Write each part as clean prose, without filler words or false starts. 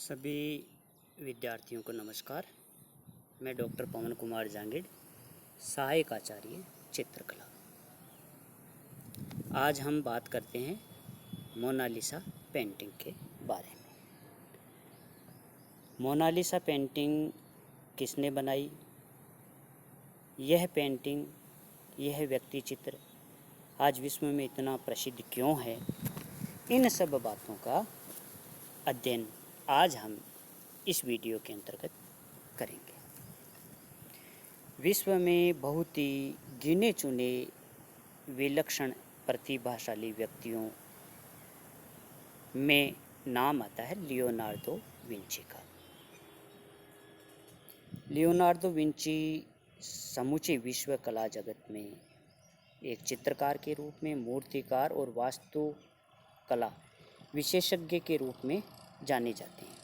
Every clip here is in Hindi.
सभी विद्यार्थियों को नमस्कार। मैं डॉक्टर पवन कुमार जांगिड़, सहायक आचार्य चित्रकला। आज हम बात करते हैं मोनालिसा पेंटिंग के बारे में। मोनालिसा पेंटिंग किसने बनाई? यह पेंटिंग, यह व्यक्ति चित्र आज विश्व में इतना प्रसिद्ध क्यों है? इन सब बातों का अध्ययन आज हम इस वीडियो के अंतर्गत करेंगे। विश्व में बहुत ही गिने चुने विलक्षण प्रतिभाशाली व्यक्तियों में नाम आता है लियोनार्दो विंची का। लियोनार्दो विंची समूचे विश्व कला जगत में एक चित्रकार के रूप में, मूर्तिकार और वास्तुकला विशेषज्ञ के रूप में जाने जाते हैं।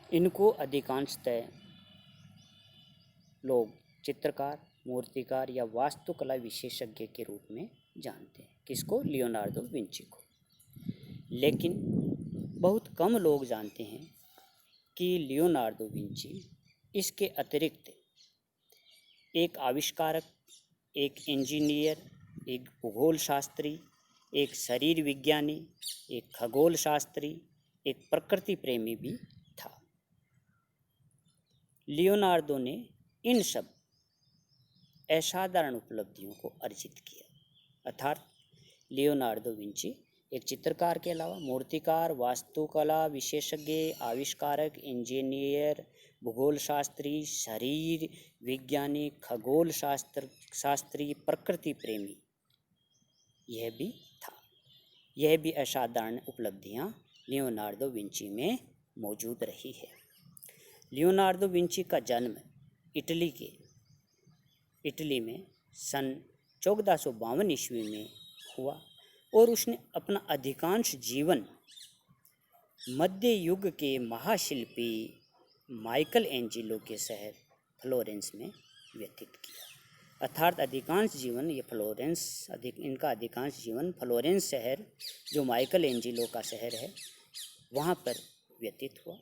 इनको अधिकांशतः लोग चित्रकार, मूर्तिकार या वास्तुकला विशेषज्ञ के रूप में जानते हैं। किसको? लियोनार्दो विंची को। लेकिन बहुत कम लोग जानते हैं कि लियोनार्दो विंची इसके अतिरिक्त एक आविष्कारक, एक इंजीनियर, एक भूगोल शास्त्री, एक शरीर विज्ञानी, एक खगोल शास्त्री, एक प्रकृति प्रेमी भी था। लियोनार्दो ने इन सब असाधारण उपलब्धियों को अर्जित किया। अर्थात लियोनार्दो विंची एक चित्रकार के अलावा मूर्तिकार, वास्तुकला विशेषज्ञ, आविष्कारक, इंजीनियर, भूगोल शास्त्री, शरीर विज्ञानी, खगोल शास्त्री, प्रकृति प्रेमी यह भी था। यह भी असाधारण उपलब्धियां लियोनार्दो विंची में मौजूद रही है। लियोनार्दो विंची का जन्म इटली में सन 1452 ईस्वी में हुआ और उसने अपना अधिकांश जीवन मध्य युग के महाशिल्पी माइकल एंजेलो के शहर फ्लोरेंस में व्यतीत किया। अर्थात अधिकांश जीवन इनका अधिकांश जीवन फ्लोरेंस शहर, जो माइकल एंजेलो का शहर है, वहाँ पर व्यतीत हुआ।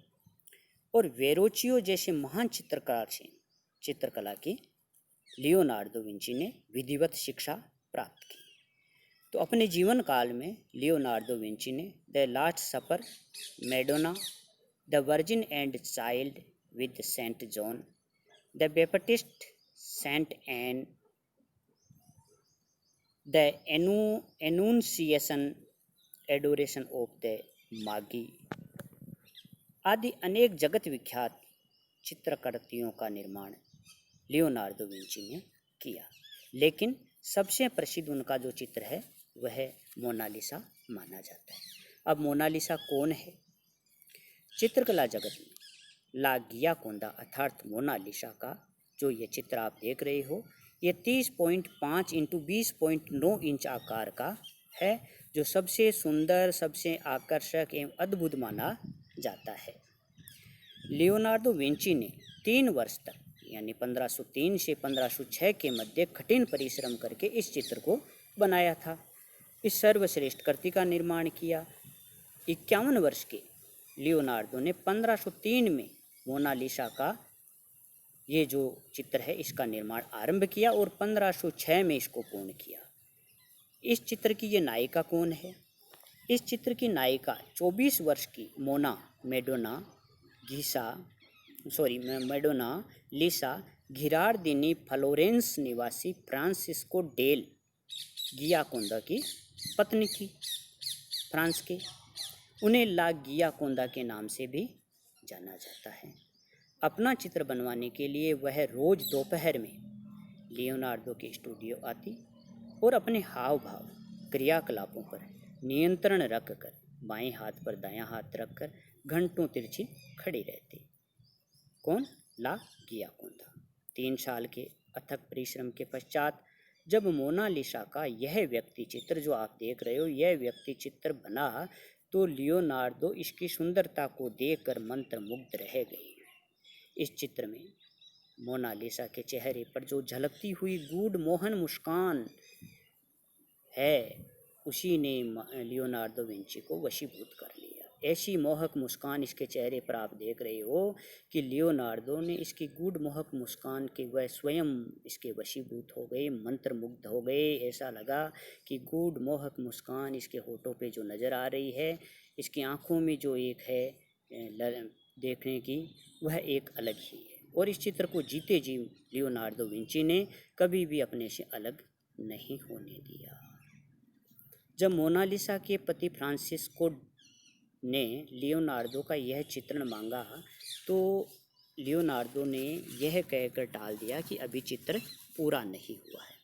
और वेरोचियो जैसे महान चित्रकार से चित्रकला की लियोनार्दो विंची ने विधिवत शिक्षा प्राप्त की। तो अपने जीवन काल में लियोनार्दो विंची ने the Last Supper, Madonna, the Virgin and Child with Saint John, the Baptist, Saint Anne, the Annunciation, Adoration of the Magi आदि अनेक जगत विख्यात चित्रकृतियों का निर्माण लियोनार्दो विंची ने किया। लेकिन सबसे प्रसिद्ध उनका जो चित्र है वह मोनालिसा माना जाता है। अब मोनालिसा कौन है? चित्रकला जगत में ला गियाकोंडा अर्थात मोनालिसा का जो ये चित्र आप देख रहे हो, ये 30.5 इंटू 20.9 इंच आकार का है, जो सबसे सुंदर, सबसे आकर्षक एवं अद्भुत माना जाता है। लियोनार्दो विंची ने 3 वर्ष तक यानी 1503 से 1506 के मध्य कठिन परिश्रम करके इस चित्र को बनाया था। इस सर्वश्रेष्ठ कृति का निर्माण किया। 51 वर्ष के लियोनार्दो ने 1503 में मोनालिसा का ये जो चित्र है इसका निर्माण आरंभ किया और 1506 में इसको पूर्ण किया। इस चित्र की ये नायिका कौन है? इस चित्र की नायिका 24 वर्ष की मैडोना लिसा घिरार्दिनी फ्लोरेंस निवासी फ्रांसिस्को डेल गियाकोंडा की पत्नी थी, फ्रांस के। उन्हें ला गियाकोंडा के नाम से भी जाना जाता है। अपना चित्र बनवाने के लिए वह रोज दोपहर में लियोनार्दो के स्टूडियो आती और अपने हाव भाव, क्रियाकलापों पर नियंत्रण रखकर बाएं हाथ पर दायां हाथ रखकर घंटों तिरछी खड़ी रहती। कौन? ला गियाकोंडा। 3 साल के अथक परिश्रम के पश्चात जब मोनालिसा का यह व्यक्ति चित्र जो आप देख रहे हो, यह व्यक्ति चित्र बना, तो लियोनार्दो इसकी सुंदरता को देखकर मंत्रमुग्ध रह गए। इस चित्र में मोनालिसा के चेहरे पर जो झलकती हुई गूढ़ मोहन मुस्कान है, उसी ने लियोनार्दो विंची को वशीभूत कर लिया। ऐसी मोहक मुस्कान इसके चेहरे पर आप देख रहे हो कि लियोनार्डो ने इसकी गूढ़ मोहक मुस्कान के वह स्वयं इसके वशीभूत हो गए, मंत्रमुग्ध हो गए। ऐसा लगा कि गूढ़ मोहक मुस्कान इसके होठों पे जो नज़र आ रही है, इसकी आंखों में जो एक है देखने की, वह एक अलग ही है। और इस चित्र को जीते जी लियोनार्डो विंची ने कभी भी अपने से अलग नहीं होने दिया। जब मोनालिसा के पति फ्रांसिस्को ने लियोनार्डो का यह चित्रण मांगा तो लियोनार्डो ने यह कहकर टाल दिया कि अभी चित्र पूरा नहीं हुआ है।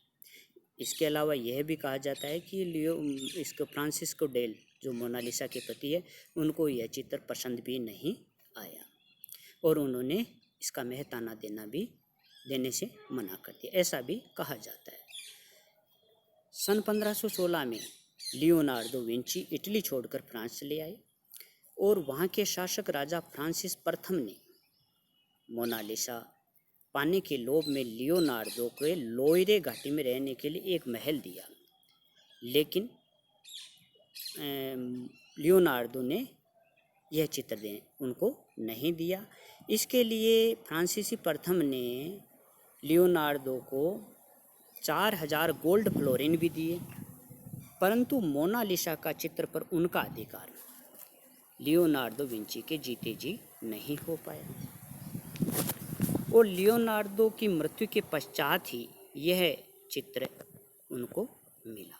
इसके अलावा यह भी कहा जाता है कि इसको फ्रांसिस्को डेल जो मोनालिसा के पति है, उनको यह चित्र पसंद भी नहीं आया और उन्होंने इसका मेहताना देने से मना कर दिया, ऐसा भी कहा जाता है। सन 1516 में लियोनार्डो विंची इटली छोड़कर फ्रांस चले आए और वहाँ के शासक राजा फ्रांसिस प्रथम ने मोनालिसा पाने के लोभ में लियोनार्डो को लोइरे घाटी में रहने के लिए एक महल दिया, लेकिन लियोनार्डो ने यह चित्र उनको नहीं दिया। इसके लिए फ्रांसीसी प्रथम ने लियोनार्डो को 4000 गोल्ड फ्लोरिन भी दिए, परंतु मोनालिसा का चित्र पर उनका अधिकार लियोनार्डो विंची के जीते जी नहीं हो पाया और लियोनार्डो की मृत्यु के पश्चात ही यह चित्र उनको मिला।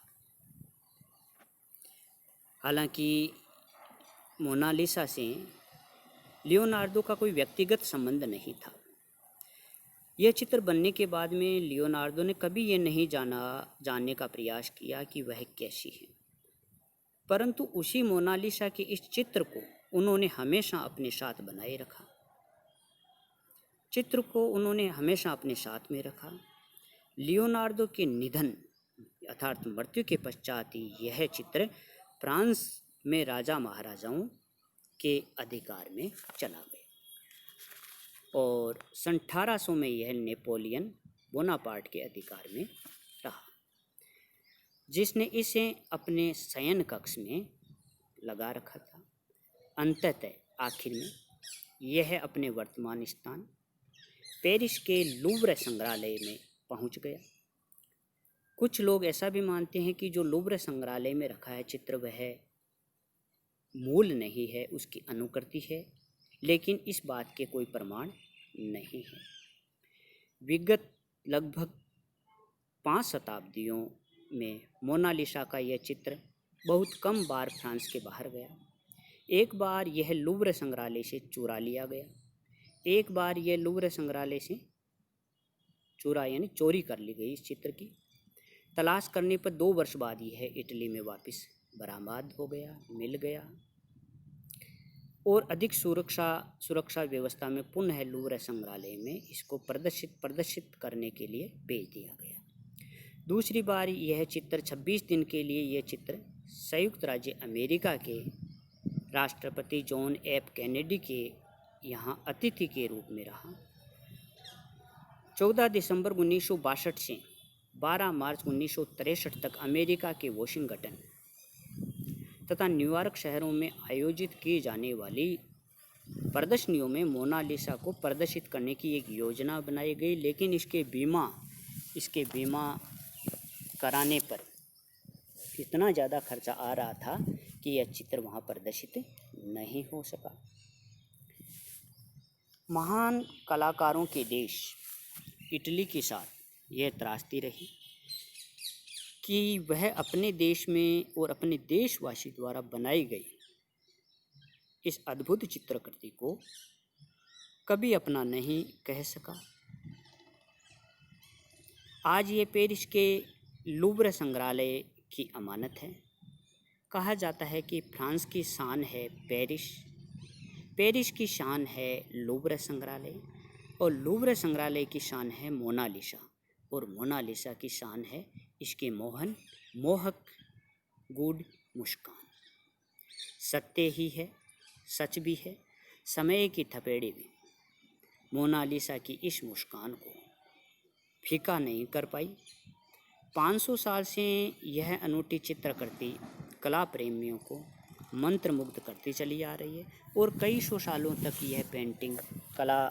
हालांकि मोनालिसा से लियोनार्डो का कोई व्यक्तिगत संबंध नहीं था। यह चित्र बनने के बाद में लियोनार्डो ने कभी ये नहीं जानने का प्रयास किया कि वह कैसी है, परंतु उसी मोनालिसा के इस चित्र को उन्होंने हमेशा अपने साथ बनाए रखा। चित्र को उन्होंने हमेशा अपने साथ में रखा। लियोनार्डो के निधन अर्थात मृत्यु के पश्चात ही यह चित्र फ्रांस में राजा महाराजाओं के अधिकार में चला गया और सन 1800 में यह नेपोलियन बोनापार्ट के अधिकार में रहा, जिसने इसे अपने शयन कक्ष में लगा रखा था। अंततः आखिर में यह अपने वर्तमान स्थान पेरिस के लूव्र संग्रहालय में पहुंच गया। कुछ लोग ऐसा भी मानते हैं कि जो लूव्र संग्रहालय में रखा है चित्र वह मूल नहीं है, उसकी अनुकृति है, लेकिन इस बात के कोई प्रमाण नहीं है। विगत लगभग 5 शताब्दियों में मोनालिसा का यह चित्र बहुत कम बार फ्रांस के बाहर गया। एक बार यह लूव्र संग्रहालय से चुरा लिया गया, एक बार यह लूव्र संग्रहालय से चोरी कर ली गई। इस चित्र की तलाश करने पर 2 वर्ष बाद यह इटली में वापस बरामद हो गया, मिल गया और अधिक सुरक्षा व्यवस्था में पुनः लूव्र संग्रहालय में इसको प्रदर्शित करने के लिए भेज दिया गया। दूसरी बार यह चित्र 26 दिन के लिए यह चित्र संयुक्त राज्य अमेरिका के राष्ट्रपति जॉन एफ कैनेडी के यहाँ अतिथि के रूप में रहा। 14 दिसंबर 1962 से 12 मार्च 1963 तक अमेरिका के वाशिंगटन तथा न्यूयॉर्क शहरों में आयोजित की जाने वाली प्रदर्शनियों में मोनालिसा को प्रदर्शित करने की एक योजना बनाई गई, लेकिन इसके बीमा कराने पर इतना ज़्यादा खर्चा आ रहा था कि यह चित्र वहाँ प्रदर्शित नहीं हो सका। महान कलाकारों के देश इटली के साथ यह त्रासदी रही कि वह अपने देश में और अपने देशवासी द्वारा बनाई गई इस अद्भुत चित्रकृति को कभी अपना नहीं कह सका। आज ये पेरिस के लूव्र संग्रहालय की अमानत है। कहा जाता है कि फ्रांस की शान है पेरिस की शान है लूव्र संग्रहालय और लूव्र संग्रहालय की शान है मोनालिसा और मोनालिसा की शान है इसके मोहक गूढ़ मुस्कान। सत्य ही है, सच भी है, समय की थपेड़ी भी मोनालिसा की इस मुस्कान को फीका नहीं कर पाई। 500 साल से यह अनूठी चित्रकृति कला प्रेमियों को मंत्रमुग्ध करती चली आ रही है और कई सौ सालों तक यह पेंटिंग कला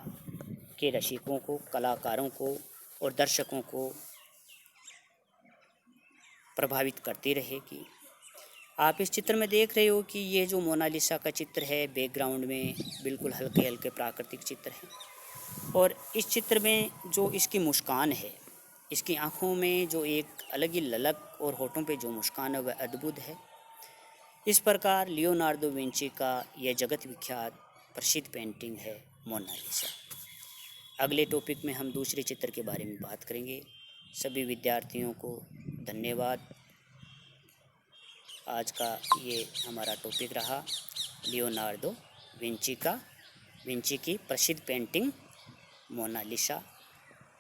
के रसिकों को, कलाकारों को और दर्शकों को प्रभावित करती रहेगी। आप इस चित्र में देख रहे हो कि ये जो मोनालिसा का चित्र है, बैकग्राउंड में बिल्कुल हल्के हल्के प्राकृतिक चित्र है और इस चित्र में जो इसकी मुस्कान है, इसकी आंखों में जो एक अलग ही ललक और होठों पे जो मुस्कान है वह अद्भुत है। इस प्रकार लियोनार्डो विंची का यह जगत विख्यात प्रसिद्ध पेंटिंग है मोनालिसा। अगले टॉपिक में हम दूसरे चित्र के बारे में बात करेंगे। सभी विद्यार्थियों को धन्यवाद। आज का ये हमारा टॉपिक रहा लियोनार्डो विंची की प्रसिद्ध पेंटिंग मोनालिसा।